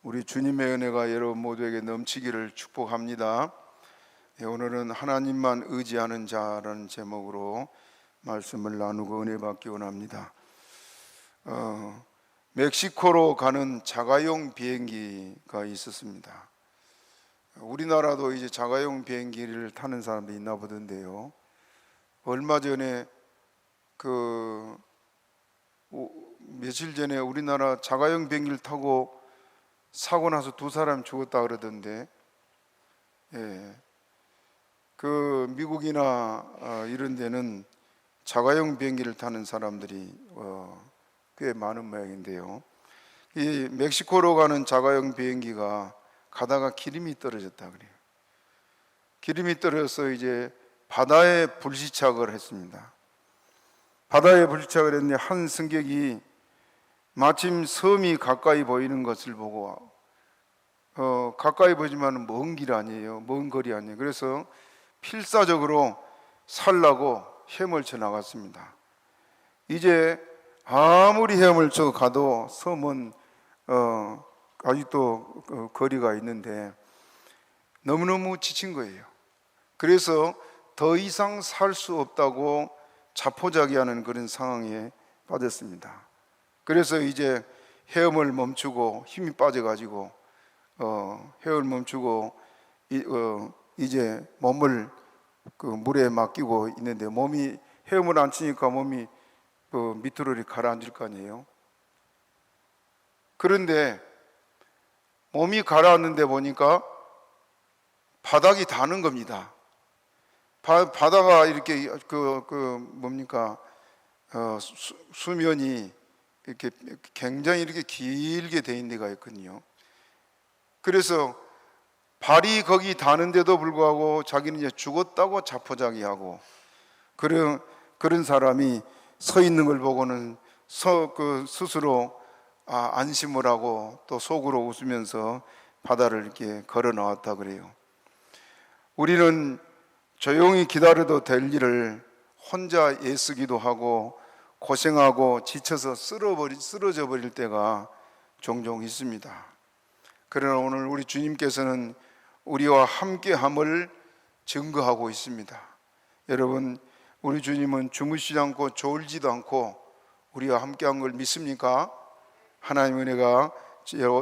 우리 주님의 은혜가 여러분 모두에게 넘치기를 축복합니다. 오늘은 하나님만 의지하는 자라는 제목으로 말씀을 나누고 은혜 받기 원합니다. 멕시코로 가는 자가용 비행기가 있었습니다. 우리나라도 이제 자가용 비행기를 타는 사람들이 있나 보던데요. 얼마 전에 며칠 전에 우리나라 자가용 비행기를 타고 사고 나서 2사람 죽었다 그러던데, 미국이나 이런 데는 자가용 비행기를 타는 사람들이 꽤 많은 모양인데요. 이 멕시코로 가는 자가용 비행기가 가다가 기름이 떨어졌다 그래요. 기름이 떨어져서 이제 바다에 불시착을 했습니다. 바다에 불시착을 했는데 한 승객이 마침 섬이 가까이 보이는 것을 보고 가까이 보이지만 먼 길 아니에요. 먼 거리 아니에요. 그래서 필사적으로 살라고 헤엄쳐 나갔습니다. 이제 아무리 헤엄쳐 가도 섬은 아직도 거리가 있는데 너무너무 지친 거예요. 그래서 더 이상 살 수 없다고 자포자기하는 그런 상황에 빠졌습니다. 그래서 이제 헤엄을 멈추고 힘이 빠져가지고 헤엄을 멈추고 이제 몸을 물에 맡기고 있는데, 몸이 헤엄을 안 치니까 몸이 밑으로 이렇게 가라앉을 거 아니에요. 그런데 몸이 가라앉는데 보니까 바닥이 닿는 겁니다. 바다가 이렇게 수면이 이렇게 굉장히 이렇게 길게 돼 있는 데가 있거든요. 그래서 발이 거기 닿는데도 불구하고 자기는 이제 죽었다고 자포자기하고, 그런 사람이 서 있는 걸 보고는 스스로 안심을 하고 또 속으로 웃으면서 바다를 이렇게 걸어 나왔다 그래요. 우리는 조용히 기다려도 될 일을 혼자 애쓰기도 하고 고생하고 지쳐서 쓰러져 버릴 때가 종종 있습니다. 그러나 오늘 우리 주님께서는 우리와 함께함을 증거하고 있습니다. 여러분, 우리 주님은 주무시지 않고 졸지도 않고 우리와 함께한 걸 믿습니까? 하나님의 은혜가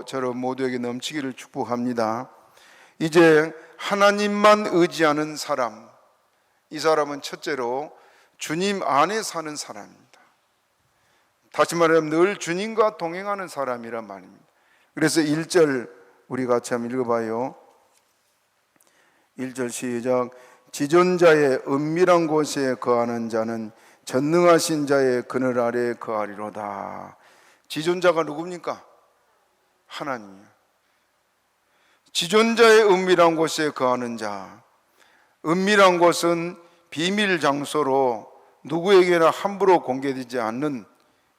저런 모두에게 넘치기를 축복합니다. 이제 하나님만 의지하는 사람, 이 사람은 첫째로 주님 안에 사는 사람입니다. 다시 말하면 늘 주님과 동행하는 사람이란 말입니다. 그래서 1절 우리 같이 한번 읽어봐요. 1절 시작. 지존자의 은밀한 곳에 거하는 자는 전능하신 자의 그늘 아래 거하리로다. 지존자가 누굽니까? 하나님이에요. 지존자의 은밀한 곳에 거하는 자, 은밀한 곳은 비밀 장소로 누구에게나 함부로 공개되지 않는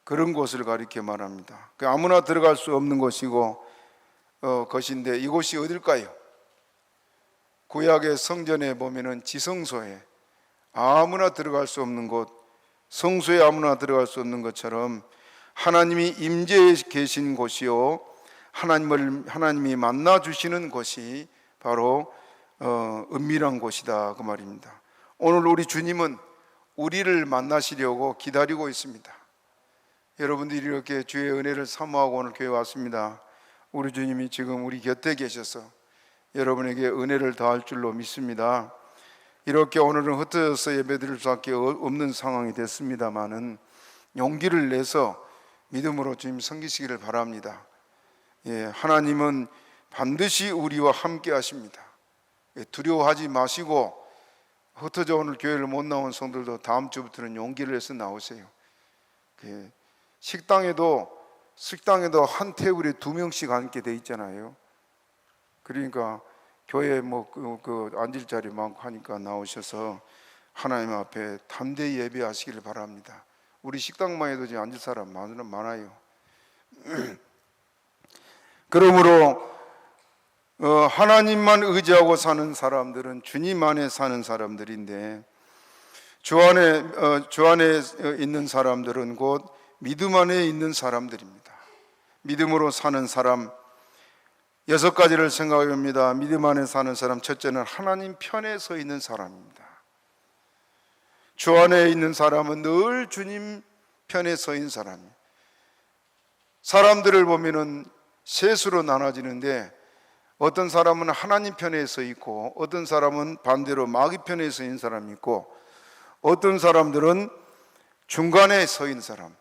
그런 곳을 가리켜 말합니다. 아무나 들어갈 수 없는 곳이고 것인데, 이곳이 어딜까요? 구약의 성전에 보면은 지성소에 아무나 들어갈 수 없는 곳, 성소에 아무나 들어갈 수 없는 것처럼 하나님이 임재해 계신 곳이요, 하나님이 만나 주시는 곳이 바로 은밀한 곳이다 그 말입니다. 오늘 우리 주님은 우리를 만나시려고 기다리고 있습니다. 여러분들이 이렇게 주의 은혜를 사모하고 오늘 교회 왔습니다. 우리 주님이 지금 우리 곁에 계셔서 여러분에게 은혜를 더할 줄로 믿습니다. 이렇게 오늘은 흩어져서 예배드릴 수밖에 없는 상황이 됐습니다마는 용기를 내서 믿음으로 주님 섬기시기를 바랍니다. 하나님은 반드시 우리와 함께 하십니다. 두려워하지 마시고, 흩어져 오늘 교회를 못 나온 성들도 다음 주부터는 용기를 내서 나오세요. 식당에도 한 테이블에 2명씩 앉게 돼 있잖아요. 그러니까 교회에 앉을 자리 많고 하니까 나오셔서 하나님 앞에 담대히 예배하시기를 바랍니다. 우리 식당만 해도 지금 앉을 사람 많아요. 그러므로 하나님만 의지하고 사는 사람들은 주님 안에 사는 사람들인데, 주 안에 있는 사람들은 곧 믿음 안에 있는 사람들입니다. 믿음으로 사는 사람, 6가지를 생각해 봅니다. 믿음 안에 사는 사람, 첫째는 하나님 편에 서 있는 사람입니다. 주 안에 있는 사람은 늘 주님 편에 서 있는 사람이에요. 사람들을 보면은 셋으로 나눠지는데, 어떤 사람은 하나님 편에 서 있고, 어떤 사람은 반대로 마귀 편에 서 있는 사람이 있고, 어떤 사람들은 중간에 서 있는 사람.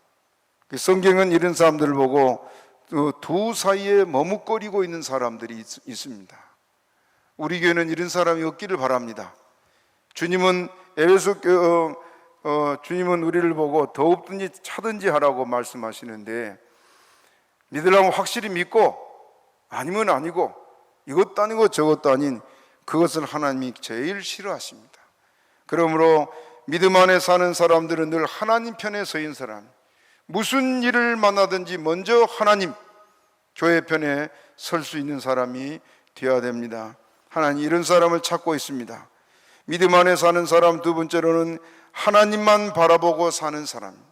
성경은 이런 사람들을 보고 두 사이에 머뭇거리고 있는 사람들이 있습니다. 우리 교회는 이런 사람이 없기를 바랍니다. 주님은 주님은 우리를 보고 더욱든지 차든지 하라고 말씀하시는데, 믿으려면 확실히 믿고, 아니면 아니고, 이것도 아니고 저것도 아닌 그것을 하나님이 제일 싫어하십니다. 그러므로 믿음 안에 사는 사람들은 늘 하나님 편에 서 있는 사람, 무슨 일을 만나든지 먼저 하나님, 교회 편에 설 수 있는 사람이 되어야 됩니다. 하나님 이런 사람을 찾고 있습니다. 믿음 안에 사는 사람, 두 번째로는 하나님만 바라보고 사는 사람.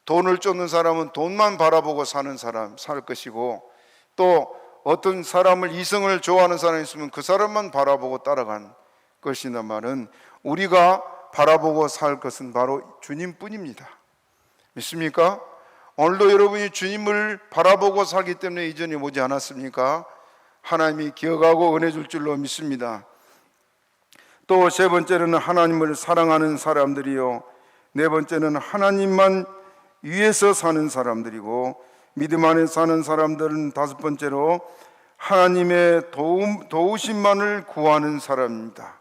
돈을 쫓는 사람은 돈만 바라보고 사는 사람 살 것이고, 또 어떤 사람을, 이성을 좋아하는 사람이 있으면 그 사람만 바라보고 따라간 것이란 말은, 우리가 바라보고 살 것은 바로 주님뿐입니다. 믿습니까? 오늘도 여러분이 주님을 바라보고 살기 때문에 이전에 오지 않았습니까? 하나님이 기억하고 은혜 줄 줄로 믿습니다. 또 세 번째는 하나님을 사랑하는 사람들이요, 네 번째는 하나님만 위에서 사는 사람들이고, 믿음 안에 사는 사람들은 다섯 번째로 하나님의 도우심만을 구하는 사람입니다.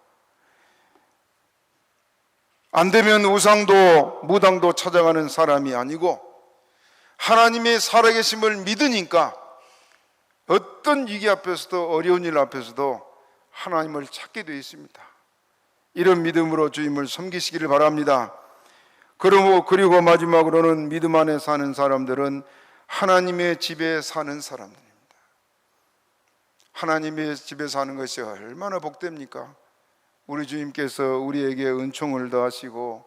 안 되면 우상도 무당도 찾아가는 사람이 아니고, 하나님의 살아계심을 믿으니까 어떤 위기 앞에서도, 어려운 일 앞에서도 하나님을 찾게 되어 있습니다. 이런 믿음으로 주님을 섬기시기를 바랍니다. 그리고 마지막으로는 믿음 안에 사는 사람들은 하나님의 집에 사는 사람들입니다. 하나님의 집에 사는 것이 얼마나 복됩니까? 우리 주님께서 우리에게 은총을 더하시고,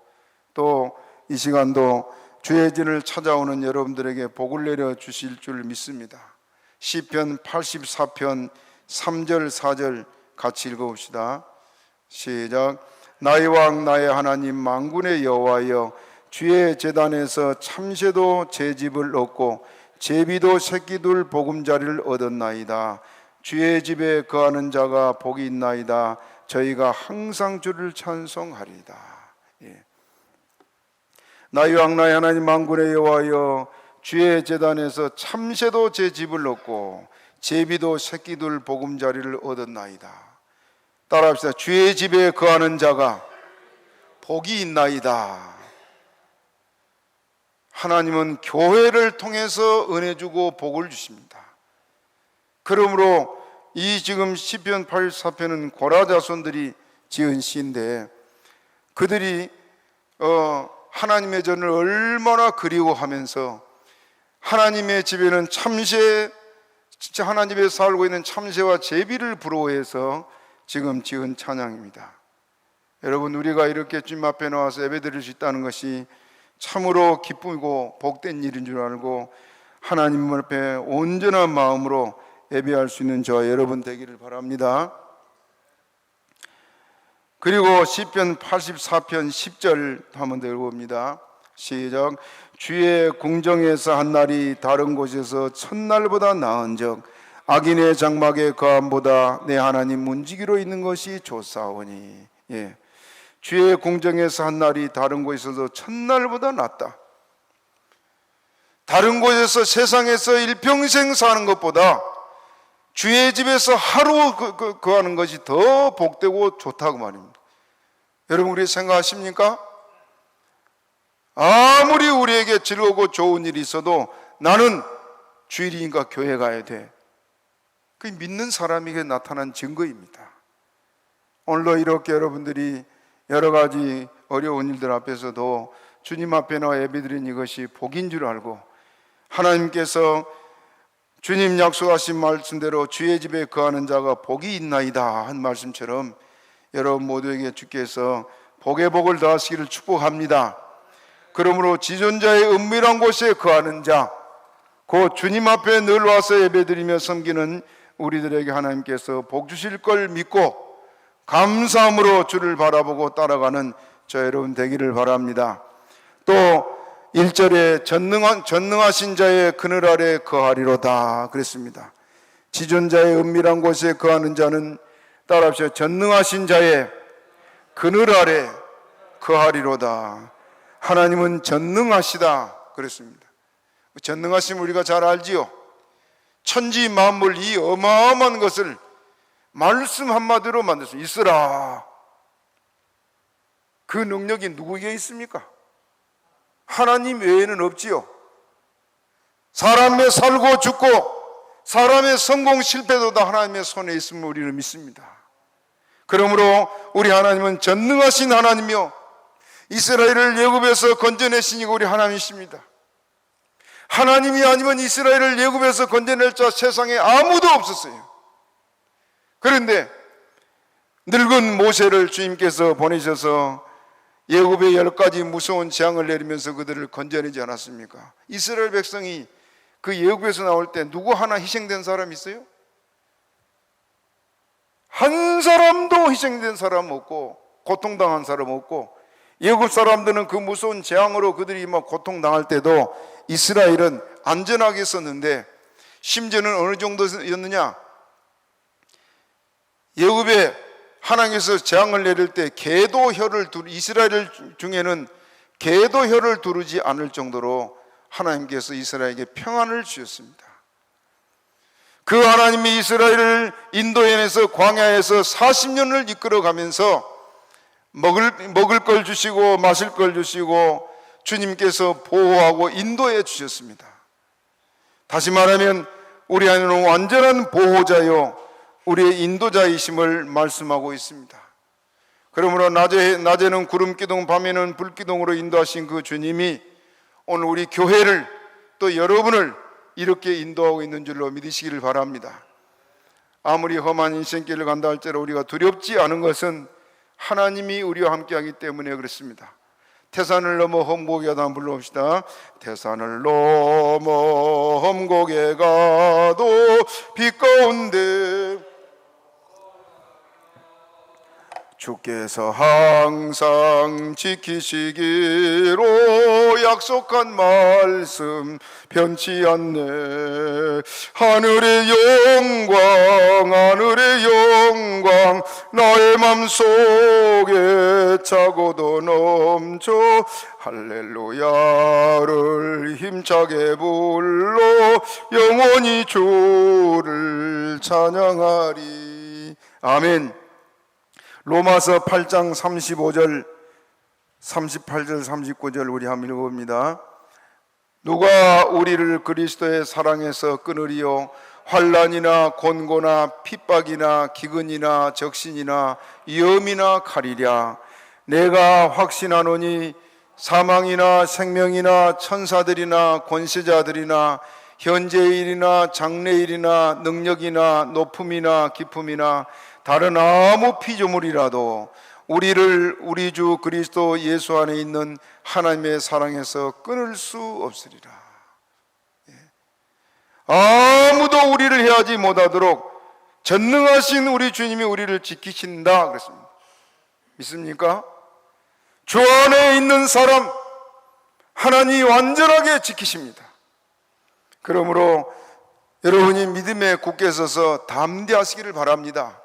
또 이 시간도 주의 진을 찾아오는 여러분들에게 복을 내려 주실 줄 믿습니다. 시편 84편 3절 4절 같이 읽어봅시다. 시작. 나의 왕 나의 하나님 만군의 여호와여, 주의 제단에서 참새도 제 집을 얻고 제비도 새끼둘 보금자리를 얻었나이다. 주의 집에 거하는 자가 복이 있나이다. 저희가 항상 주를 찬송하리이다. 예. 나의 왕 나의 하나님 만군의 여호와여, 주의 제단에서 참새도 제 집을 얻고 제비도 새끼둘 보금자리를 얻었나이다. 따라합시다. 주의 집에 거하는 자가 복이 있나이다. 하나님은 교회를 통해서 은혜 주고 복을 주십니다. 그러므로 이 지금 시편 84편은 고라 자손들이 지은 시인데, 그들이 하나님의 전을 얼마나 그리워하면서 하나님의 집에는 하나님 집에 살고 있는 참새와 제비를 부러워해서 지금 지은 찬양입니다. 여러분, 우리가 이렇게 주님 앞에 나와서 예배드릴 수 있다는 것이 참으로 기쁘고 복된 일인 줄 알고, 하나님 앞에 온전한 마음으로 예배할 수 있는 저와 여러분 되기를 바랍니다. 그리고 시편 84편 10절 한번 더 읽어봅니다. 시작. 주의 궁정에서 한 날이 다른 곳에서 첫날보다 나은즉 악인의 장막에 거함보다 내 하나님 문지기로 있는 것이 좋사오니. 예. 주의 궁정에서 한 날이 다른 곳에서 첫날보다 낫다. 다른 곳에서, 세상에서 일평생 사는 것보다 주의 집에서 하루 거하는 것이 더 복되고 좋다고 말입니다. 여러분, 우리 생각하십니까? 아무리 우리에게 즐겁고 좋은 일이 있어도 나는 주일이니까 교회 가야 돼. 그게 믿는 사람에게 나타난 증거입니다. 오늘도 이렇게 여러분들이 여러 가지 어려운 일들 앞에서도 주님 앞에 나와 예배드린 이것이 복인 줄 알고, 하나님께서 주님 약속하신 말씀대로 주의 집에 거하는 자가 복이 있나이다 한 말씀처럼 여러분 모두에게 주께서 복의 복을 더하시기를 축복합니다. 그러므로 지존자의 은밀한 곳에 거하는 자, 곧 주님 앞에 늘 와서 예배드리며 섬기는 우리들에게 하나님께서 복 주실 걸 믿고 감사함으로 주를 바라보고 따라가는 저 여러분 되기를 바랍니다. 또 1절에 전능하신 자의 그늘 아래 거하리로다 그랬습니다. 지존자의 은밀한 곳에 거하는 자는 따라합시다. 전능하신 자의 그늘 아래 거하리로다. 하나님은 전능하시다 그랬습니다. 전능하심 우리가 잘 알지요. 천지 만물 이 어마어마한 것을 말씀 한마디로 만들었습니다. 있으라. 그 능력이 누구에게 있습니까? 하나님 외에는 없지요. 사람의 살고 죽고 사람의 성공 실패도 다 하나님의 손에 있음을 우리는 믿습니다. 그러므로 우리 하나님은 전능하신 하나님이요 이스라엘을 애굽에서 건져내신 우리 하나님이십니다. 하나님이 아니면 이스라엘을 애굽에서 건져낼 자 세상에 아무도 없었어요. 그런데 늙은 모세를 주님께서 보내셔서 애굽의 10가지 무서운 재앙을 내리면서 그들을 건져내지 않았습니까? 이스라엘 백성이 그 애굽에서 나올 때 누구 하나 희생된 사람 있어요? 한 사람도 희생된 사람 없고 고통당한 사람 없고, 애굽 사람들은 그 무서운 재앙으로 그들이 막 고통당할 때도 이스라엘은 안전하게 있었는데, 심지어는 어느 정도였느냐, 애굽에 하나님께서 재앙을 내릴 때 이스라엘 중에는 개도 혀를 두르지 않을 정도로 하나님께서 이스라엘에게 평안을 주셨습니다. 그 하나님이 이스라엘을 인도에서 광야에서 40년을 이끌어가면서 먹을 걸 주시고 마실 걸 주시고 주님께서 보호하고 인도해 주셨습니다. 다시 말하면 우리 하나님은 완전한 보호자요 우리의 인도자이심을 말씀하고 있습니다. 그러므로 낮에는 구름기둥, 밤에는 불기둥으로 인도하신 그 주님이 오늘 우리 교회를 또 여러분을 이렇게 인도하고 있는 줄로 믿으시기를 바랍니다. 아무리 험한 인생길을 간다 할지라도 우리가 두렵지 않은 것은 하나님이 우리와 함께하기 때문에 그렇습니다. 태산을 넘어 험곡에 가다 한번 불러봅시다. 태산을 넘어 험곡에 가도 빛 가운데 주께서 항상 지키시기로 약속한 말씀 변치 않네. 하늘의 영광 나의 맘속에 차고도 넘쳐 할렐루야를 힘차게 불러 영원히 주를 찬양하리. 아멘. 로마서 8장 35절 38절 39절 우리 한번 읽어봅니다. 누가 우리를 그리스도의 사랑에서 끊으리요? 환난이나 곤고나 핍박이나 기근이나 적신이나 위험이나 칼이랴. 내가 확신하노니 사망이나 생명이나 천사들이나 권세자들이나 현재일이나 장래일이나 능력이나 높음이나 깊음이나 다른 아무 피조물이라도 우리를 우리 주 그리스도 예수 안에 있는 하나님의 사랑에서 끊을 수 없으리라. 아무도 우리를 해하지 못하도록 전능하신 우리 주님이 우리를 지키신다 그랬습니다. 믿습니까? 주 안에 있는 사람 하나님이 완전하게 지키십니다. 그러므로 여러분이 믿음에 굳게 서서 담대하시기를 바랍니다.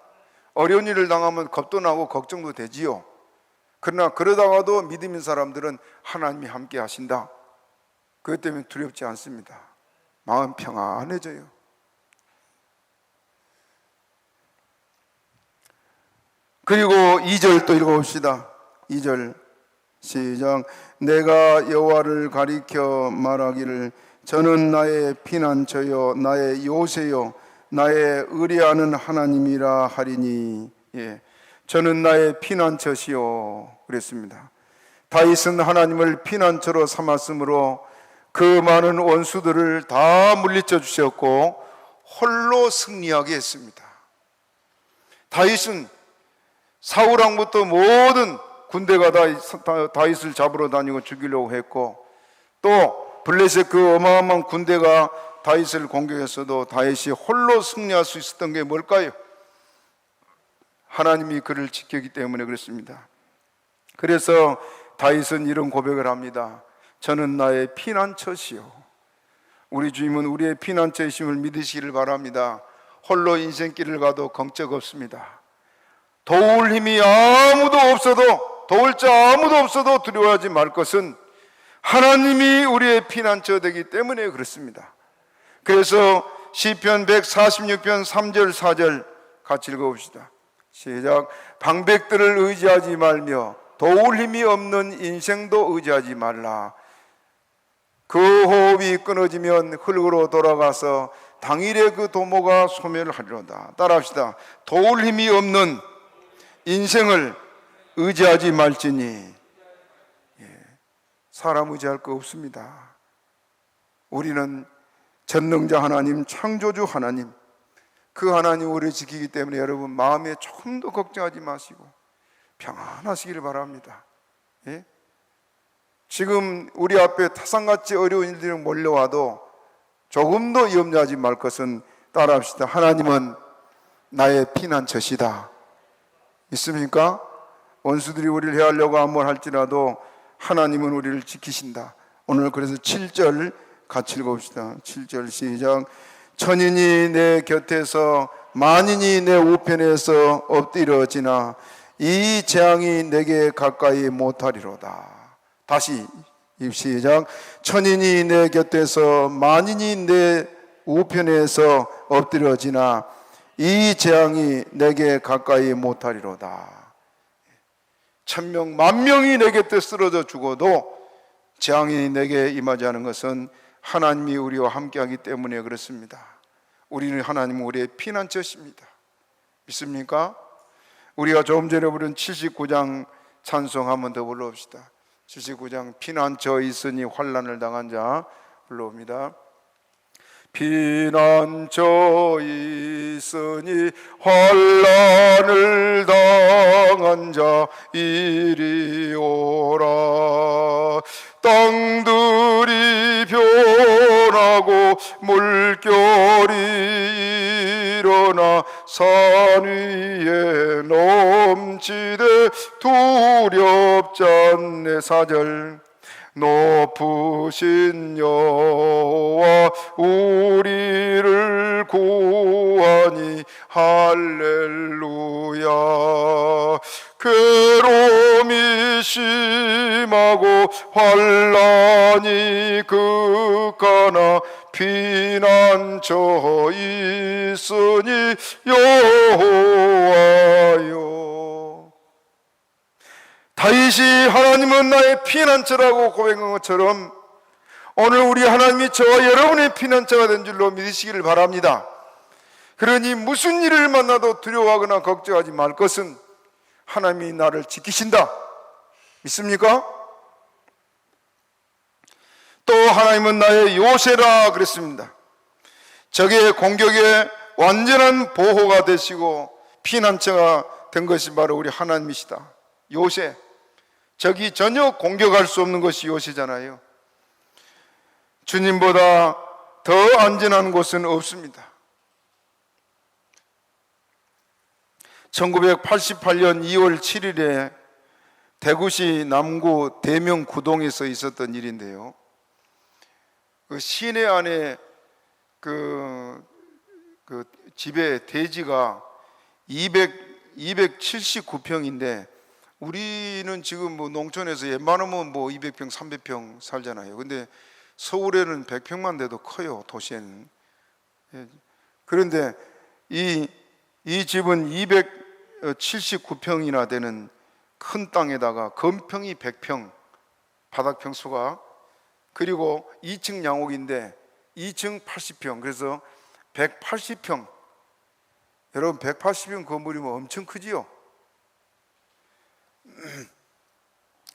어려운 일을 당하면 겁도 나고 걱정도 되지요. 그러나 그러다가도 믿음 있는 사람들은 하나님이 함께 하신다. 그것 때문에 두렵지 않습니다. 마음 평안해져요. 그리고 2절 또 읽어봅시다. 2절 시작. 내가 여호와를 가리켜 말하기를 저는 나의 피난처요 나의 요새요 나의 의뢰하는 하나님이라 하리니. 저는 나의 피난처시요 그랬습니다. 다윗은 하나님을 피난처로 삼았으므로 그 많은 원수들을 다 물리쳐 주셨고 홀로 승리하게 했습니다. 다윗은 사울 왕부터 모든 군대가 다 다윗을 잡으러 다니고 죽이려고 했고, 또 블레셋 그 어마어마한 군대가 다윗을 공격했어도 다윗이 홀로 승리할 수 있었던 게 뭘까요? 하나님이 그를 지켰기 때문에 그렇습니다. 그래서 다윗은 이런 고백을 합니다. 저는 나의 피난처시요. 우리 주님은 우리의 피난처이심을 믿으시기를 바랍니다. 홀로 인생길을 가도 걱정 없습니다. 도울 힘이 아무도 없어도, 도울 자 아무도 없어도 두려워하지 말 것은 하나님이 우리의 피난처 되기 때문에 그렇습니다. 그래서 시편 146편 3절 4절 같이 읽어봅시다. 시작. 방백들을 의지하지 말며 도울 힘이 없는 인생도 의지하지 말라. 그 호흡이 끊어지면 흙으로 돌아가서 당일에 그 도모가 소멸하리로다. 따라합시다. 도울 힘이 없는 인생을 의지하지 말지니. 사람 의지할 거 없습니다. 우리는 전능자 하나님, 창조주 하나님, 그 하나님 우리를 지키기 때문에 여러분 마음에 조금 더 걱정하지 마시고 평안하시기를 바랍니다. 예? 지금 우리 앞에 타산같이 어려운 일들이 몰려와도 조금도 염려하지 말 것은 따라합시다. 하나님은 나의 피난처시다. 있습니까? 원수들이 우리를 해하려고 한번 할지라도 하나님은 우리를 지키신다. 오늘 그래서 7절 같이 읽어봅시다. 7절 시작. 천인이 내 곁에서 만인이 내 우편에서 엎드려지나 이 재앙이 내게 가까이 못하리로다. 다시 시작. 천인이 내 곁에서 만인이 내 우편에서 엎드려지나 이 재앙이 내게 가까이 못하리로다. 1000명 만명이 내 곁에 쓰러져 죽어도 재앙이 내게 임하지 않은 것은 하나님이 우리와 함께하기 때문에 그렇습니다. 우리는 하나님은 우리의 피난처십니다. 믿습니까? 우리가 조금 전에 부른 79장 찬송 한번 더 불러봅시다. 79장 피난처 있으니 환난을 당한 자 불러옵니다. 피난처 있으니 환난을 당한 자 이리 오라. 땅들이 변하고 물결이 일어나 산 위에 넘치되 두렵지 않네. 4절. 높으신 여호와 우리를 구하니 할렐루야. 괴로움이 심하고 환난이 극하나 피난처 있으니 여호와여. 다윗이 하나님은 나의 피난처라고 고백한 것처럼 오늘 우리 하나님이 저와 여러분의 피난처가 된 줄로 믿으시기를 바랍니다. 그러니 무슨 일을 만나도 두려워하거나 걱정하지 말 것은 하나님이 나를 지키신다. 믿습니까? 또 하나님은 나의 요새라 그랬습니다. 적의 공격에 완전한 보호가 되시고 피난처가 된 것이 바로 우리 하나님이시다. 요새. 적이 전혀 공격할 수 없는 것이 요새잖아요. 주님보다 더 안전한 곳은 없습니다. 1988년 2월 7일에 대구시 남구 대명구동에서 있었던 일인데요. 그 시내 안에 그 집에 대지가 279평인데 우리는 지금 뭐 농촌에서 웬만하면 뭐 200평, 300평 살잖아요. 근데 서울에는 100평만 돼도 커요, 도시에는. 그런데 이 집은 279평이나 되는 큰 땅에다가 건평이 100평, 바닥 평수가, 그리고 2층 양옥인데 2층 80평, 그래서 180평. 여러분 180평 건물이면 엄청 크지요?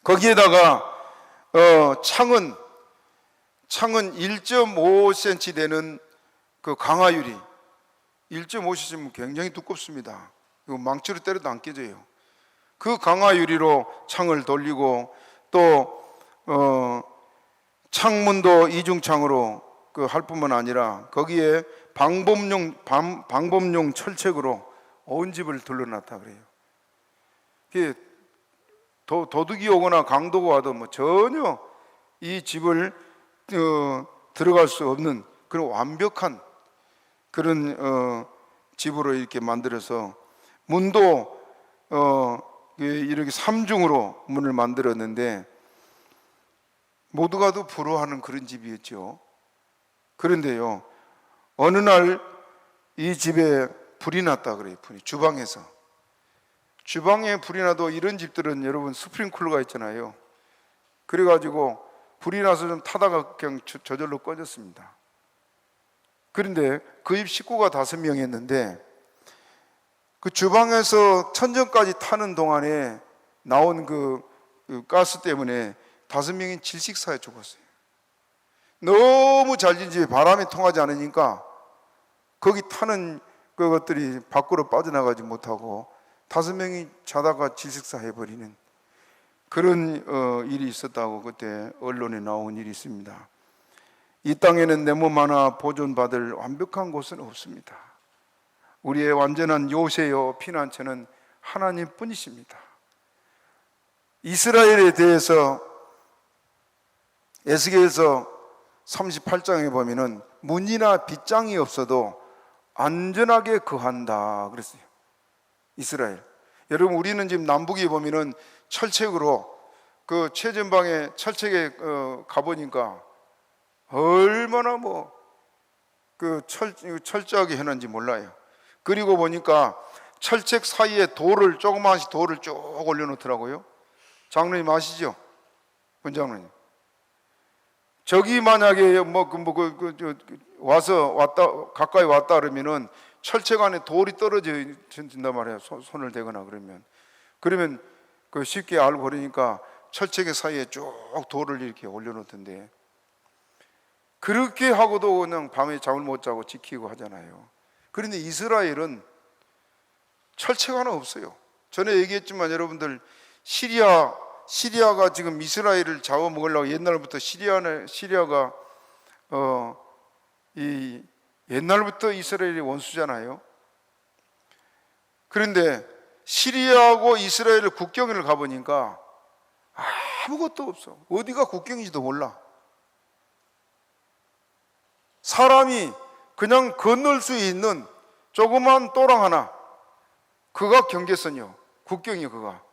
거기에다가 창은 1.5cm 되는 그 강화유리, 1.5cm면 굉장히 두껍습니다. 이거 망치로 때려도 안 깨져요. 그 강화유리로 창을 돌리고 또 창문도 이중창으로 그 할 뿐만 아니라 거기에 방범용 철책으로 온 집을 둘러놨다 그래요. 그게 도둑이 오거나 강도가 와도 뭐 전혀 이 집을 들어갈 수 없는 그런 완벽한 그런 집으로 이렇게 만들어서 문도 이렇게 삼중으로 문을 만들었는데 모두가 다 부러워하는 그런 집이었죠. 그런데요, 어느 날 이 집에 불이 났다 그래요. 주방에 불이 나도 이런 집들은 여러분 스프링클러가 있잖아요. 그래가지고 불이 나서 좀 타다가 그냥 저절로 꺼졌습니다. 그런데 그 집 식구가 5명이었는데 그 주방에서 천정까지 타는 동안에 나온 그 가스 때문에 5명이 질식사에 죽었어요. 너무 잘진 집에 바람이 통하지 않으니까 거기 타는 그것들이 밖으로 빠져나가지 못하고 5명이 자다가 질식사 해버리는 그런 일이 있었다고 그때 언론에 나온 일이 있습니다. 이 땅에는 내 몸 하나 보존받을 완벽한 곳은 없습니다. 우리의 완전한 요새요 피난처는 하나님뿐이십니다. 이스라엘에 대해서 에스겔서 38장에 보면은 문이나 빗장이 없어도 안전하게 거한다 그랬어요. 이스라엘. 여러분 우리는 지금 남북에 보면은 철책으로 그 최전방에 철책에 가보니까 얼마나 철저하게 해놨는지 몰라요. 그리고 보니까 철책 사이에 조그마한 돌을 쭉 올려놓더라고요. 장로님 아시죠? 원장로님. 저기 만약에 가까이 왔다 그러면은 철책 안에 돌이 떨어진단 말이에요. 손을 대거나 그러면 그 쉽게 알고 그러니까 철책 사이에 쭉 돌을 이렇게 올려놓던데 그렇게 하고도 그냥 밤에 잠을 못 자고 지키고 하잖아요. 그런데 이스라엘은 철책 하나 없어요. 전에 얘기했지만 여러분들 시리아가 지금 이스라엘을 잡아먹으려고 옛날부터 시리아가 옛날부터 이스라엘의 원수잖아요. 그런데 시리아하고 이스라엘 국경을 가보니까 아무것도 없어. 어디가 국경인지도 몰라. 사람이 그냥 건널 수 있는 조그만 또랑 하나, 그가 경계선이요, 국경이요, 그가.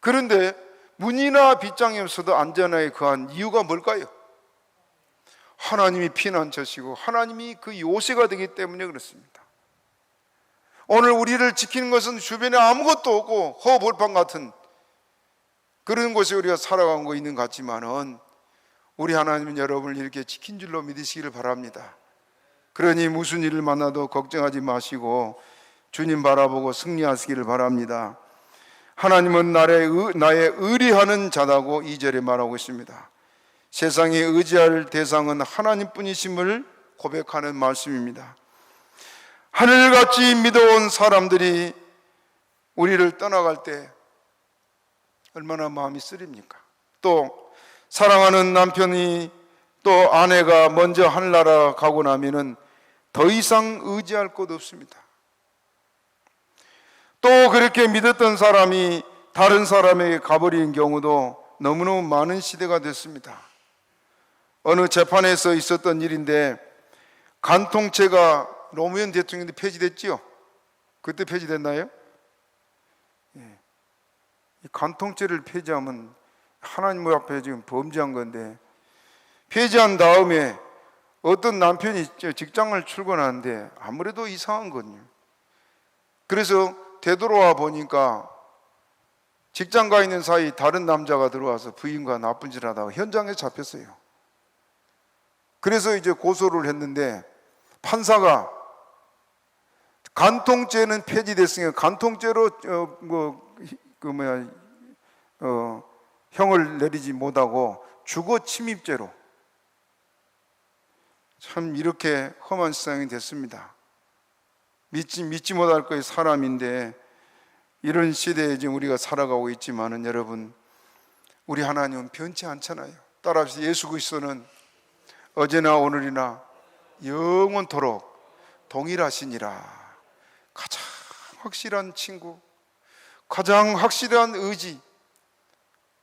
그런데 문이나 빗장이 없어도 안전하게 거한 이유가 뭘까요? 하나님이 피난처시고 하나님이 그 요새가 되기 때문에 그렇습니다. 오늘 우리를 지키는 것은 주변에 아무것도 없고 허벌판 같은 그런 곳에 우리가 살아가고 있는 것 같지만은 우리 하나님은 여러분을 이렇게 지킨 줄로 믿으시기를 바랍니다. 그러니 무슨 일을 만나도 걱정하지 마시고 주님 바라보고 승리하시기를 바랍니다. 하나님은 나의 의리하는 자다고 2절에 말하고 있습니다. 세상에 의지할 대상은 하나님뿐이심을 고백하는 말씀입니다. 하늘같이 믿어온 사람들이 우리를 떠나갈 때 얼마나 마음이 쓰립니까? 또 사랑하는 남편이 또 아내가 먼저 하늘나라 가고 나면은 더 이상 의지할 곳 없습니다. 또 그렇게 믿었던 사람이 다른 사람에게 가버리는 경우도 너무너무 많은 시대가 됐습니다. 어느 재판에서 있었던 일인데 간통죄가 노무현 대통령이 폐지됐지요? 그때 폐지됐나요? 이 간통죄를 폐지하면 하나님 앞에 지금 범죄한 건데 폐지한 다음에 어떤 남편이 직장을 출근하는데 아무래도 이상한 거든요. 그래서 되돌아와 보니까 직장 가 있는 사이 다른 남자가 들어와서 부인과 나쁜 짓을 하다가 현장에 잡혔어요. 그래서 이제 고소를 했는데 판사가 간통죄는 폐지됐으니까 간통죄로 형을 내리지 못하고 주거 침입죄로 참 이렇게 험한 세상이 됐습니다. 믿지 못할 거의 사람인데 이런 시대에 지금 우리가 살아가고 있지만은 여러분 우리 하나님은 변치 않잖아요. 따라서 예수 그리스도는 어제나 오늘이나 영원토록 동일하시니라. 가장 확실한 친구, 가장 확실한 의지,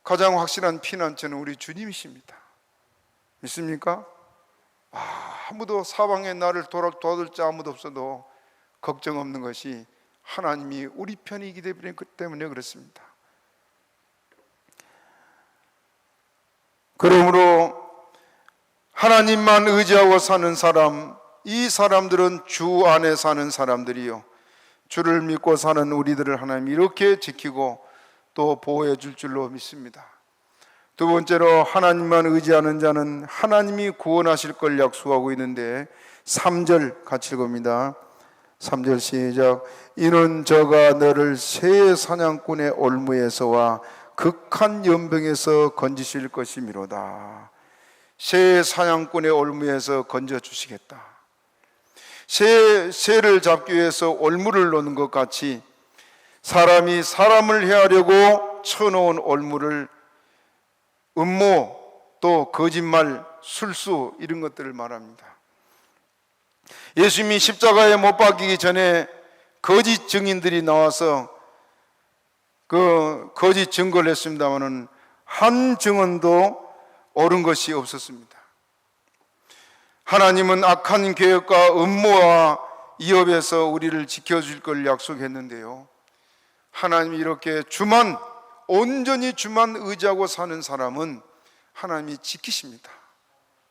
가장 확실한 피난처는 우리 주님이십니다. 믿습니까? 아무도 사방에 나를 도와줄 자 아무도 없어도 걱정 없는 것이 하나님이 우리 편이기 때문에 그렇습니다. 그러므로 하나님만 의지하고 사는 사람, 이 사람들은 주 안에 사는 사람들이요, 주를 믿고 사는 우리들을 하나님이 이렇게 지키고 또 보호해 줄 줄로 믿습니다. 두 번째로, 하나님만 의지하는 자는 하나님이 구원하실 걸 약속하고 있는데 3절 같이 읽습니다. 3절 시작. 이는 저가 너를 새 사냥꾼의 올무에서와 극한 연병에서 건지실 것이미로다. 새 사냥꾼의 올무에서 건져주시겠다. 새를 잡기 위해서 올무를 놓는 것 같이 사람이 사람을 해하려고 쳐놓은 올무를 음모, 또 거짓말, 술수 이런 것들을 말합니다. 예수님이 십자가에 못 박히기 전에 거짓 증인들이 나와서 그 거짓 증거를 했습니다마는 한 증언도 옳은 것이 없었습니다. 하나님은 악한 계획과 음모와 위협에서 우리를 지켜줄 걸 약속했는데요, 하나님이 이렇게 온전히 주만 의지하고 사는 사람은 하나님이 지키십니다.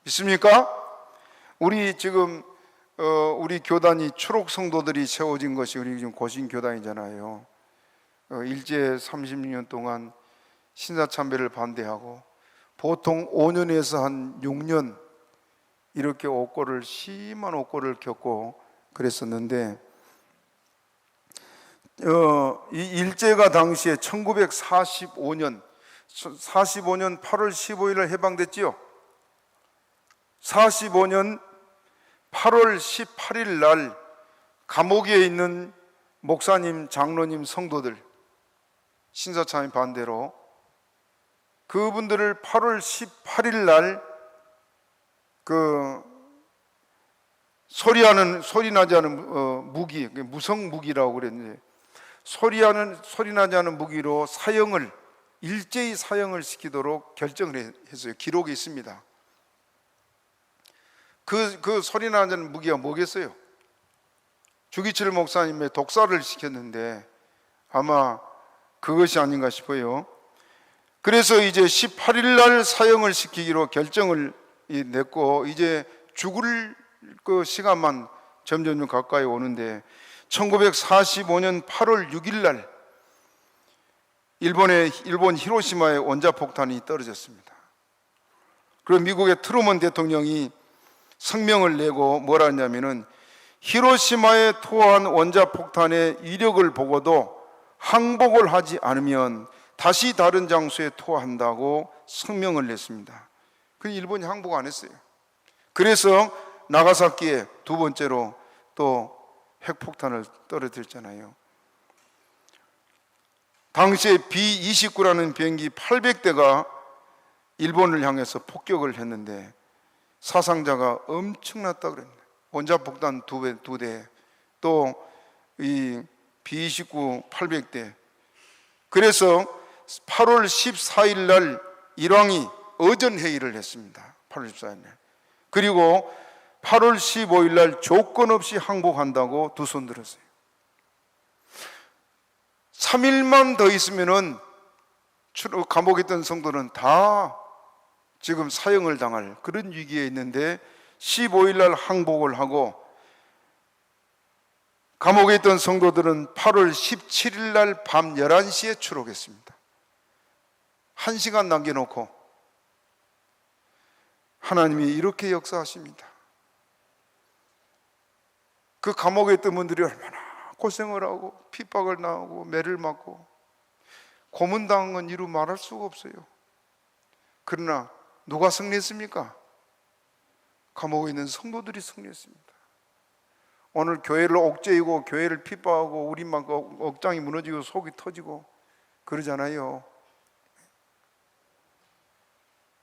믿습니까? 우리 지금 우리 교단이 초록 성도들이 세워진 것이 우리 지금 고신 교단이잖아요. 일제 36년 동안 신사참배를 반대하고 보통 5년에서 한 6년 이렇게 심한 옥고를 겪고 그랬었는데, 이 일제가 당시에 1945년 8월 15일에 해방됐지요. 45년 8월 18일 날 감옥에 있는 목사님, 장로님, 성도들, 신사참배 반대로 그분들을 8월 18일 날 소리 나지 않은 무기, 무성 무기라고 그랬는데, 소리 나지 않은 무기로 일제히 사형을 시키도록 결정을 했어요. 기록이 있습니다. 그 소리 나지 않은 무기가 뭐겠어요? 주기철 목사님의 독사를 시켰는데 아마 그것이 아닌가 싶어요. 그래서 이제 18일 날 사형을 시키기로 결정을 냈고, 이제 죽을 그 시간만 점점 가까이 오는데 1945년 8월 6일 날 일본 히로시마에 원자폭탄이 떨어졌습니다. 그리고 미국의 트루먼 대통령이 성명을 내고 뭐라 했냐면은, 히로시마에 투하한 원자폭탄의 위력을 보고도 항복을 하지 않으면 다시 다른 장소에 투하한다고 성명을 냈습니다. 그 일본이 항복 안 했어요. 그래서 나가사키에 두 번째로 또 핵폭탄을 떨어뜨렸잖아요. 당시에 B-29라는 비행기 800대가 일본을 향해서 폭격을 했는데 사상자가 엄청났다 그랬네. 원자폭탄 두 대, 또 이 B-29 800대. 그래서 8월 14일 날 일왕이 어전회의를 했습니다. 8월 14일 날. 그리고 8월 15일 날 조건 없이 항복한다고 두 손 들었어요. 3일만 더 있으면은 감옥에 있던 성도는 다 지금 사형을 당할 그런 위기에 있는데 15일 날 항복을 하고, 감옥에 있던 성도들은 8월 17일 날 밤 11시에 출옥했습니다. 1시간 남겨놓고 하나님이 이렇게 역사하십니다. 그 감옥에 있던 분들이 얼마나 고생을 하고 핍박을 당하고 매를 맞고 고문당한 건 이루 말할 수가 없어요. 그러나 누가 승리했습니까? 감옥에 있는 성도들이 승리했습니다. 오늘 교회를 옥죄이고 교회를 핍박하고 우리 막 억장이 무너지고 속이 터지고 그러잖아요.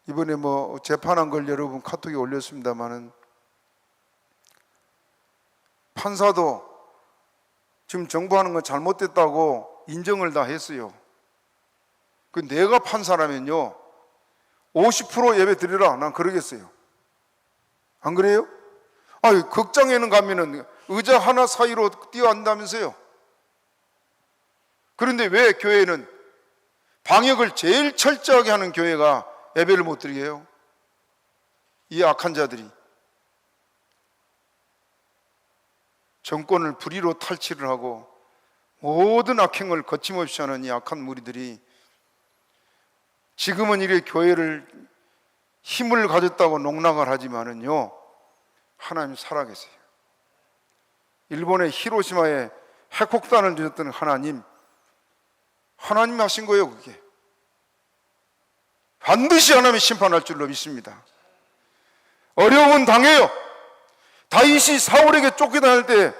이번에 뭐 재판한 걸 여러분 카톡에 올렸습니다마는 판사도 지금 정부 하는 거 잘못됐다고 인정을 다 했어요. 그 내가 판사라면요 50% 예배 드리라 난 그러겠어요. 안 그래요? 극장에는 가면은 의자 하나 사이로 뛰어앉다면서요. 그런데 왜 교회는 방역을 제일 철저하게 하는 교회가 예배를 못 드리게 해요? 이 악한 자들이 정권을 불의로 탈취를 하고 모든 악행을 거침없이 하는 이 악한 무리들이 지금은 이렇게 교회를 힘을 가졌다고 농락을 하지만은요 하나님 살아계세요. 일본의 히로시마에 핵폭탄을 주셨던 하나님 하신 거예요. 그게 반드시 하나님이 심판할 줄로 믿습니다. 어려움은 당해요. 다윗이 사울에게 쫓겨다닐 때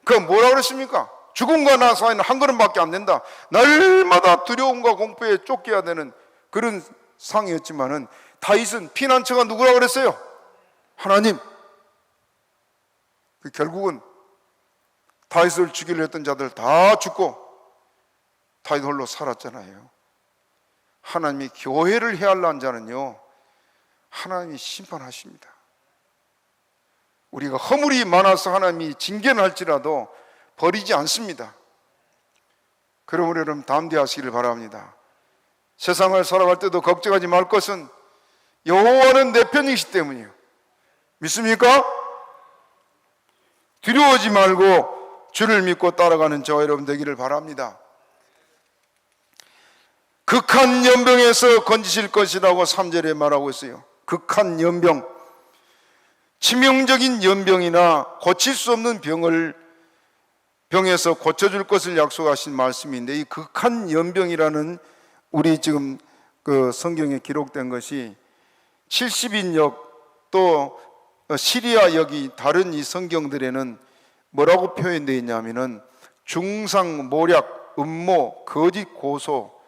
그 뭐라 그랬습니까? 죽음과 나 사이는 한 걸음밖에 안 된다. 날마다 두려움과 공포에 쫓겨야 되는 그런 상이었지만은 다윗은 피난처가 누구라 그랬어요? 하나님. 결국은 다윗을 죽이려 했던 자들 다 죽고 다윗 홀로 살았잖아요. 하나님이 교회를 해할란 자는요 하나님이 심판하십니다. 우리가 허물이 많아서 하나님이 징계는 할지라도 버리지 않습니다. 그러므로 여러분 담대하시기를 바랍니다. 세상을 살아갈 때도 걱정하지 말 것은 여호와는 내 편이시기 때문이에요. 믿습니까? 두려워하지 말고 주를 믿고 따라가는 저와 여러분 되기를 바랍니다. 극한 연병에서 건지실 것이라고 3절에 말하고 있어요. 극한 연병, 치명적인 연병이나 고칠 수 없는 병에서 고쳐줄 것을 약속하신 말씀인데, 이 극한 연병이라는 우리 지금 그 성경에 기록된 것이 70인역 또 시리아 역이 다른 이 성경들에는 뭐라고 표현되어 있냐면은 중상, 모략, 음모, 거짓, 고소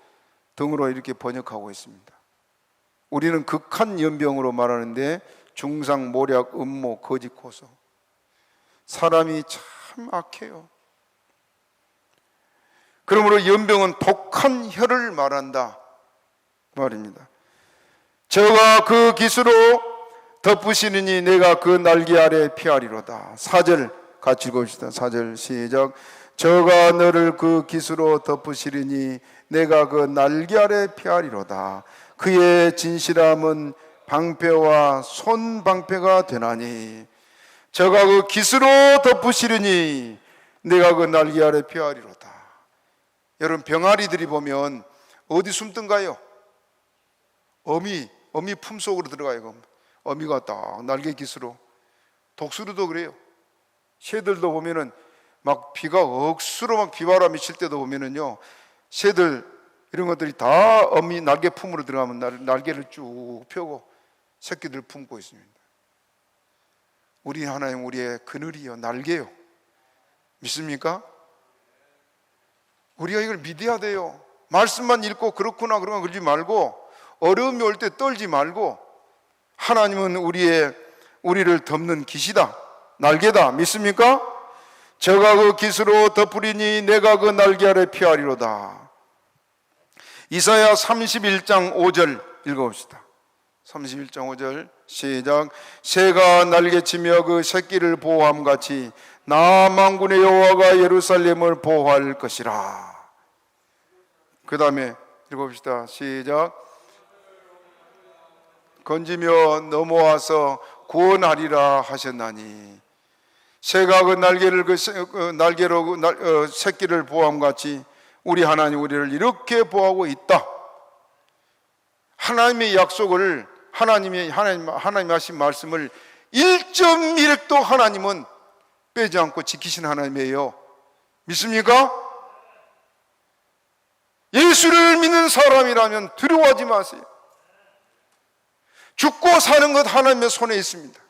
등으로 이렇게 번역하고 있습니다. 우리는 극한 연병으로 말하는데 중상, 모략, 음모, 거짓, 고소. 사람이 참 악해요. 그러므로 연병은 독한 혀를 말한다 말입니다. 저가 그 기수로 덮으시느니 내가 그 날개 아래 피하리로다. 4절 같이 읽읍시다. 4절 시작. 저가 너를 그 기수로 덮으시리니 내가 그 날개 아래 피하리로다. 그의 진실함은 방패와 손방패가 되나니 저가 그 기수로 덮으시리니 내가 그 날개 아래 피하리로다. 여러분 병아리들이 보면 어디 숨든가요? 어미 품속으로 들어가요. 어미가 딱 날개 기수로. 독수리도 그래요. 새들도 보면은 막 비가 억수로 막 비바람이 칠 때도 보면은요, 새들 이런 것들이 다 어미 날개 품으로 들어가면 날개를 쭉 펴고 새끼들 품고 있습니다. 우리 하나님 우리의 그늘이요, 날개요. 믿습니까? 우리가 이걸 믿어야 돼요. 말씀만 읽고 그렇구나 그런 거 그러지 말고, 어려움이 올 때 떨지 말고, 하나님은 우리를 덮는 깃이다, 날개다. 믿습니까? 저가 그 깃으로 덮으리니 내가 그 날개 아래 피하리로다. 이사야 31장 5절 읽어봅시다. 31장 5절 시작. 새가 날개치며 그 새끼를 보호함 같이 나 만군의 여호와가 예루살렘을 보호할 것이라. 그 다음에 읽어봅시다. 시작. 건지며 넘어와서 구원하리라 하셨나니 새가 그 날개로 새끼를 보호함 같이 우리 하나님 우리를 이렇게 보호하고 있다. 하나님의 약속을 하나님이 하신 말씀을 1.1획도 하나님은 빼지 않고 지키신 하나님이에요. 믿습니까? 예수를 믿는 사람이라면 두려워하지 마세요. 죽고 사는 것 하나님의 손에 있습니다.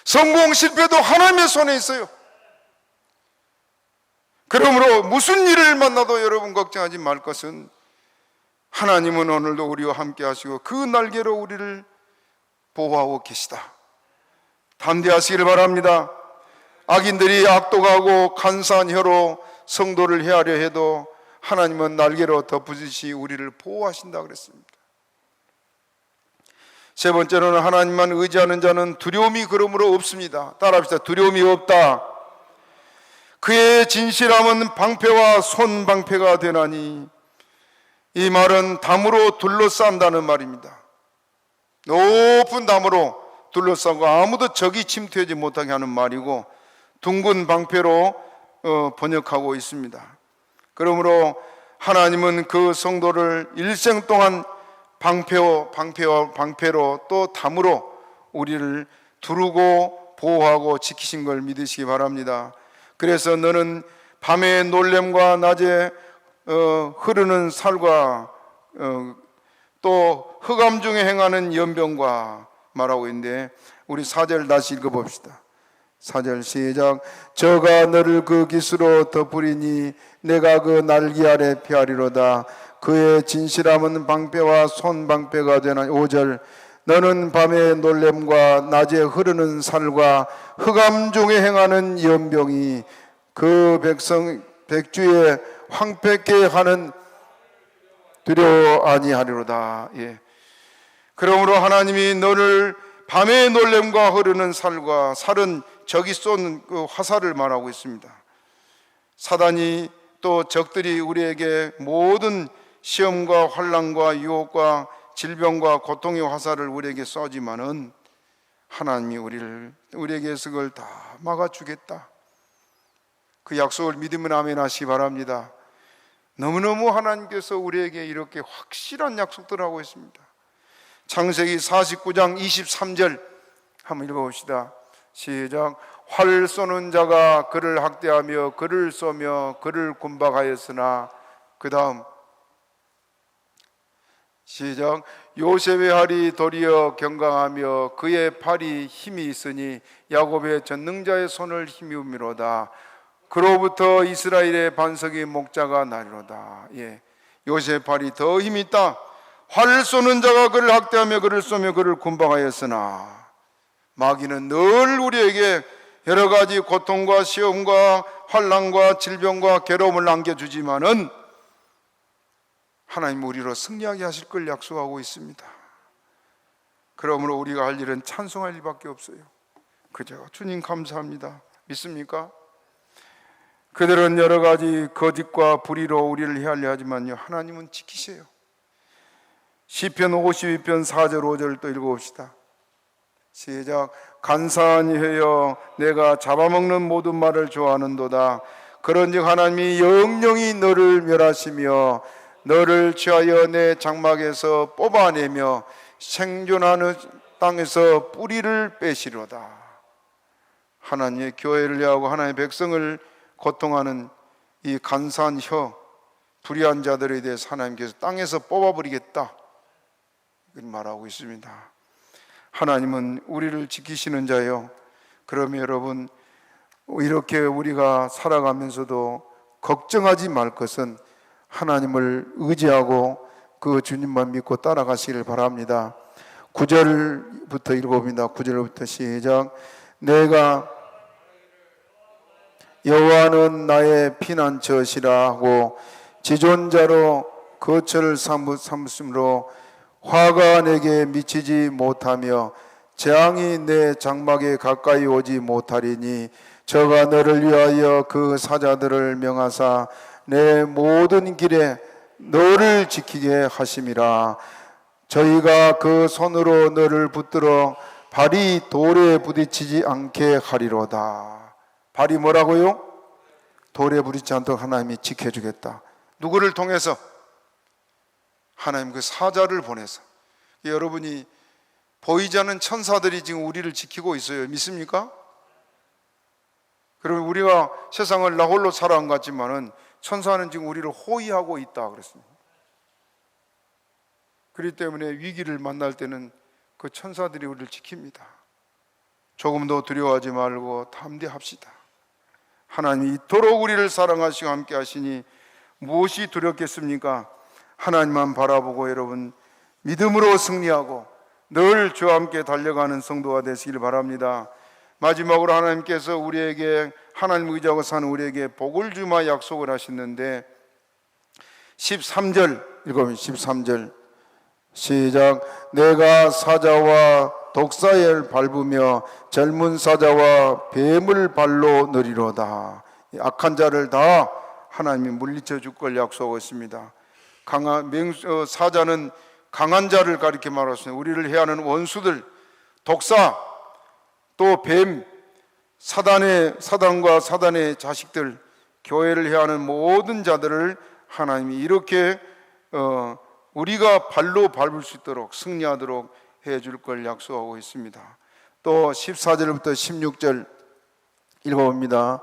성공 실패도 하나님의 손에 있어요. 그러므로 무슨 일을 만나도 여러분 걱정하지 말 것은 하나님은 오늘도 우리와 함께 하시고 그 날개로 우리를 보호하고 계시다. 담대하시길 바랍니다. 악인들이 악독하고 간사한 혀로 성도를 해하려 해도 하나님은 날개로 덮으시시 우리를 보호하신다 그랬습니다. 세 번째로는 하나님만 의지하는 자는 두려움이 그러므로 없습니다. 따라합시다. 두려움이 없다. 그의 진실함은 방패와 손방패가 되나니, 이 말은 담으로 둘러싼다는 말입니다. 높은 담으로 둘러싸고 아무도 적이 침투하지 못하게 하는 말이고, 둥근 방패로 번역하고 있습니다. 그러므로 하나님은 그 성도를 일생 동안 방패로 또 담으로 우리를 두르고 보호하고 지키신 걸 믿으시기 바랍니다. 그래서 너는 밤의 놀램과 낮에 흐르는 살과 또 흑암 중에 행하는 연병과 말하고 있는데, 우리 4절 다시 읽어봅시다. 4절 시작. 저가 너를 그 깃으로 덮으리니 내가 그 날개 아래 피하리로다. 그의 진실함은 방패와 손방패가 되나. 5절. 너는 밤의 놀램과 낮에 흐르는 살과 흑암 중에 행하는 연병이 그 백주에 황폐케 하는 두려워 아니하리로다. 그러므로 하나님이 너를 밤의 놀램과 흐르는 살과, 살은 적이 쏜 그 화살을 말하고 있습니다. 사단이 또 적들이 우리에게 모든 시험과 환난과 유혹과 질병과 고통의 화살을 우리에게 쏘지만은 하나님이 우리에게서 그걸 다 막아주겠다. 그 약속을 믿으면 아멘 하시기 바랍니다. 너무너무 하나님께서 우리에게 이렇게 확실한 약속들을 하고 있습니다. 창세기 49장 23절 한번 읽어봅시다. 시작. 활 쏘는 자가 그를 학대하며 그를 쏘며 그를 곤박하였으나, 그 다음 시작. 요셉의 팔이 도리어 경강하며 그의 팔이 힘이 있으니 야곱의 전능자의 손을 힘이우미로다. 그로부터 이스라엘의 반석의 목자가 나리로다. 요셉의 팔이 더 힘이 있다. 활을 쏘는 자가 그를 학대하며 그를 쏘며 그를 곤박하였으나, 마귀는 늘 우리에게 여러 가지 고통과 시험과 환난과 질병과 괴로움을 안겨주지만은 하나님 우리로 승리하게 하실 걸 약속하고 있습니다. 그러므로 우리가 할 일은 찬송할 일밖에 없어요. 그저 주님 감사합니다. 믿습니까? 그들은 여러 가지 거짓과 불의로 우리를 해하려 하지만요, 하나님은 지키세요. 시편 52편 4절 5절 또 읽어봅시다. 시작. 간사한 혀여 내가 잡아먹는 모든 말을 좋아하는도다. 그런즉 하나님이 영영히 너를 멸하시며 너를 취하여 내 장막에서 뽑아내며 생존하는 땅에서 뿌리를 빼시로다. 하나님의 교회를 위하고 하나님의 백성을 고통하는 이 간사한 혀, 불의한 자들에 대해서 하나님께서 땅에서 뽑아버리겠다, 이걸 말하고 있습니다. 하나님은 우리를 지키시는 자요. 그러면 여러분, 이렇게 우리가 살아가면서도 걱정하지 말 것은 하나님을 의지하고 그 주님만 믿고 따라가시기를 바랍니다. 9절부터 읽어봅니다. 9절부터 시작. 내가 여호와는 나의 피난처시라 하고 지존자로 거처를 삼으심으로 화가 내게 미치지 못하며 재앙이 내 장막에 가까이 오지 못하리니, 저가 너를 위하여 그 사자들을 명하사 내 모든 길에 너를 지키게 하심이라. 저희가 그 손으로 너를 붙들어 발이 돌에 부딪히지 않게 하리로다. 발이 뭐라고요? 돌에 부딪히지 않도록 하나님이 지켜주겠다. 누구를 통해서? 하나님 그 사자를 보내서. 여러분이 보이지 않는 천사들이 지금 우리를 지키고 있어요. 믿습니까? 그러면 우리가 세상을 나 홀로 살아간 것 같지만은 천사는 지금 우리를 호위하고 있다 그랬습니다. 그렇기 때문에 위기를 만날 때는 그 천사들이 우리를 지킵니다. 조금도 두려워하지 말고 담대합시다. 하나님이 이토록 우리를 사랑하시고 함께 하시니 무엇이 두렵겠습니까? 하나님만 바라보고 여러분 믿음으로 승리하고 늘 주와 함께 달려가는 성도가 되시길 바랍니다. 마지막으로 하나님께서 우리에게 하나님 의지하고 사는 우리에게 복을 주마 약속을 하셨는데 13절 읽어보면 13절 시작. 내가 사자와 독사엘 밟으며 젊은 사자와 뱀을 발로 느리로다. 악한 자를 다 하나님이 물리쳐 줄 걸 약속하고 있습니다. 사자는 강한 자를 가리켜 말하셨습니다. 우리를 해하는 원수들, 독사, 또 뱀, 사단과 사단의 자식들, 교회를 해하는 모든 자들을 하나님이 이렇게 우리가 발로 밟을 수 있도록 승리하도록 해줄 걸 약속하고 있습니다. 또 14절부터 16절 읽어봅니다.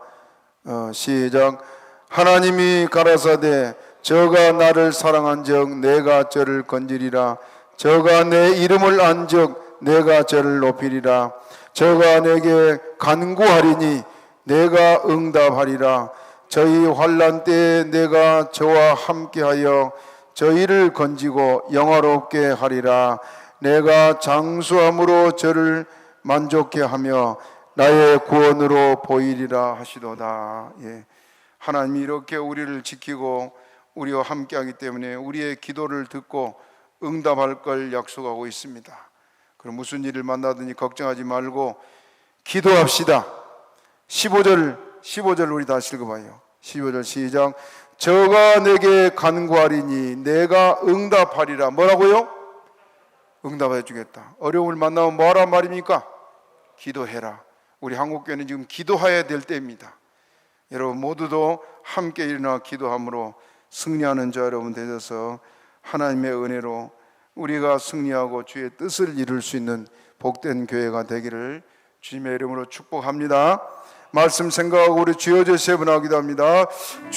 시작. 하나님이 가라사대 저가 나를 사랑한즉 내가 저를 건지리라. 저가 내 이름을 안즉 내가 저를 높이리라. 저가 내게 간구하리니 내가 응답하리라. 저희 환난 때에 내가 저와 함께하여 저희를 건지고 영화롭게 하리라. 내가 장수함으로 저를 만족케 하며 나의 구원으로 보이리라 하시도다. 하나님이 이렇게 우리를 지키고 우리와 함께하기 때문에 우리의 기도를 듣고 응답할 걸 약속하고 있습니다. 그럼 무슨 일을 만나든지 걱정하지 말고 기도합시다. 15절 우리 다시 읽어봐요. 15절 시작. 저가 내게 간구하리니 내가 응답하리라. 뭐라고요? 응답해 주겠다. 어려움을 만나면 뭐하란 말입니까? 기도해라. 우리 한국교회는 지금 기도해야 될 때입니다. 여러분 모두도 함께 일어나 기도함으로 승리하는 자 여러분 되셔서 하나님의 은혜로 우리가 승리하고 주의 뜻을 이룰 수 있는 복된 교회가 되기를 주님의 이름으로 축복합니다. 말씀 생각하고 우리 주여 주세 분하기도 합니다.